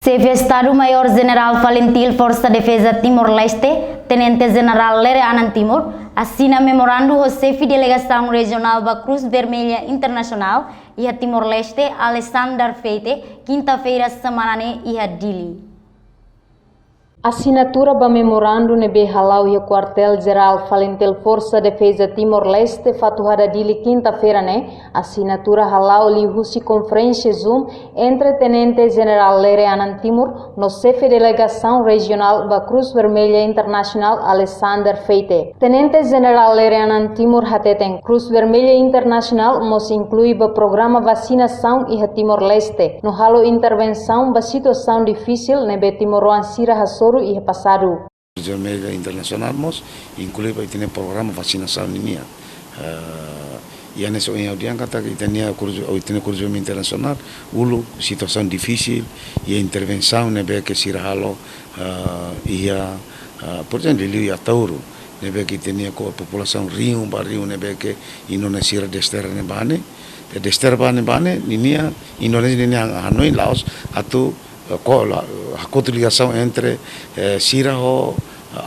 Chefe Estado-Maior-General Valentil Força Defesa Timor-Leste, Tenente-General Lere Anan Timor, assina memorando o chefe delegação regional da Cruz Vermelha Internacional e a Timor-Leste, Alexander Feite, quinta-feira semana e a Dili. Assinatura do memorando nebe halau e quartel-geral Valentil Força Defesa Timor-Leste fatuhada dili quinta-feira assinatura halau li husi conferência Zoom entre Tenente-General Lere Anan Timor no chefe delegação regional da Cruz Vermelha Internacional Alexander Feite. Tenente-General Lere Anan Timor hateten Cruz Vermelha Internacional mos inclui o programa vacinação e a Timor-Leste no halo intervenção da situação difícil nebe Timor-Leste sira hasoro e passado. Cruz Vermelha Internacional mos inclui o programa vacinação ninia. E nessa união kata que tinha Cruz Vermelha Internacional ulu situação difícil e intervenção nebe que sira halo por exemplo ali a Tauro nebe que tinha com a população rio barrio nebe que Indonesia dester nebane dester bane ninia Indonesia ninia Hanoi Laos atau a ligação entre Sira ho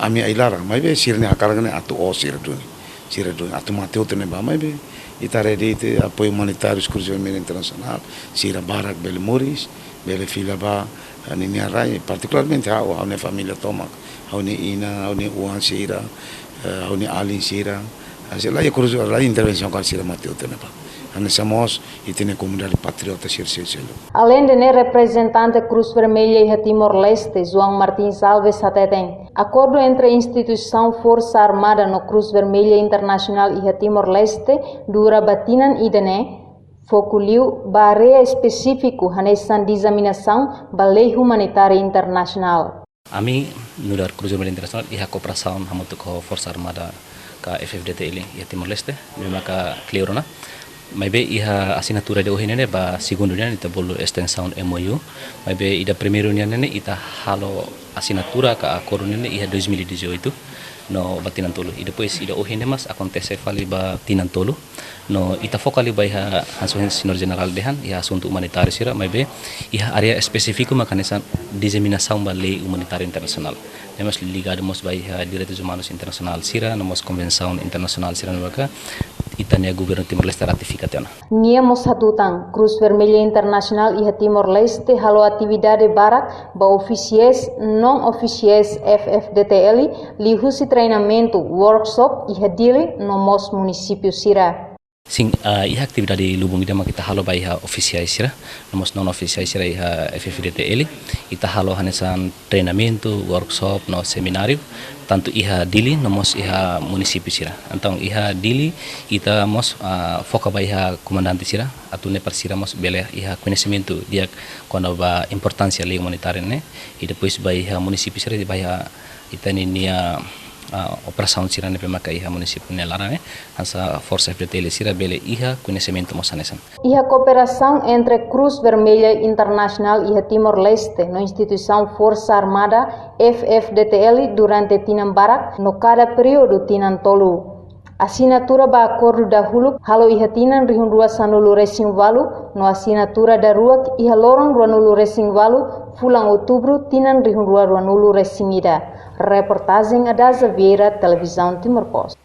ami ailara mai be Sira ne akaragane atu o Sira duni atu mateu tene ba mai be itare de apoio humanitário Cruz Vermelha Internacional Sira Barak bele Moris bele fila ba ninia rai particularmente a família Tomak a Ina a Uan Sira a Alin Sira asela e Cruz Vermelha intervenção com Sira mateu tene ba Anessamos e tem a comunidade patriota circelo. Além de representante Cruz Vermelha e Timor-Leste, João Martins Alves hateten acordo entre a instituição Força Armada no Cruz Vermelha Internacional e Timor-Leste dura batinan idene foculiu barea específico nessa examinação da lei humanitária internacional. Ami nudar Cruz Vermelha Internacional e a cooperação hamutu com Força Armada ka FFDT e Timor-Leste, memang ka clearona. Mas bem, a assinatura de hoje ba segundo dia ita bolu extensão MOU, mas bem ida primeiro dia ita halo assinatura ka acordo ia 2018 no Batinan Tolo. E depois ida hoje mas acontece fali ba Tinan Tolo. No ita focali ba iha Hansuhen Senhor General dehan ia assunto humanitário sira, mas bem iha área específico mecanismo disseminação ba lei humanitária internacional. Nós ligado mos ba iha direitos humanos internacional sira, nós convenção internacional sira naka itania governo Timor-Leste ratificação. Niamos hatutan Cruz Vermelha Internacional e Timor-Leste halo atividade barak ba oficiais não oficiais FFDTL li husi treinamento workshop e dili no mos município sira. Sim, iha atividade lubung ida kita halo ba iha oficiais sira, nomos non oficiais sira iha FFDTL, ita halo hanesan treinamento, workshop, no seminário, tanto iha dili nomos iha município sira. Então iha dili ita mos foca ba iha comandante sira, atune par sira mos bele iha conhecimento dia quando ba importância lei humanitária e depois ba iha município sira ba iha itani nia operação sira ne pemaka iha município ne lara hansa força FDTL sira bele iha conhecimento mosanesan. Iha cooperação entre Cruz Vermelha Internacional e Timor-Leste no instituição Força Armada FFDTL durante Tinan Barak no cada período Tinan Tolu. Assinatura ba acordo da huluk halo iha Tinan rihun rua sanulu resing valu no assinatura da ruak iha lorong rua nulu resing valu fulang outubro Tinan rihun rua nulu resing ida. Reportagem Adasa Vieira, Televisão Timor-Poste.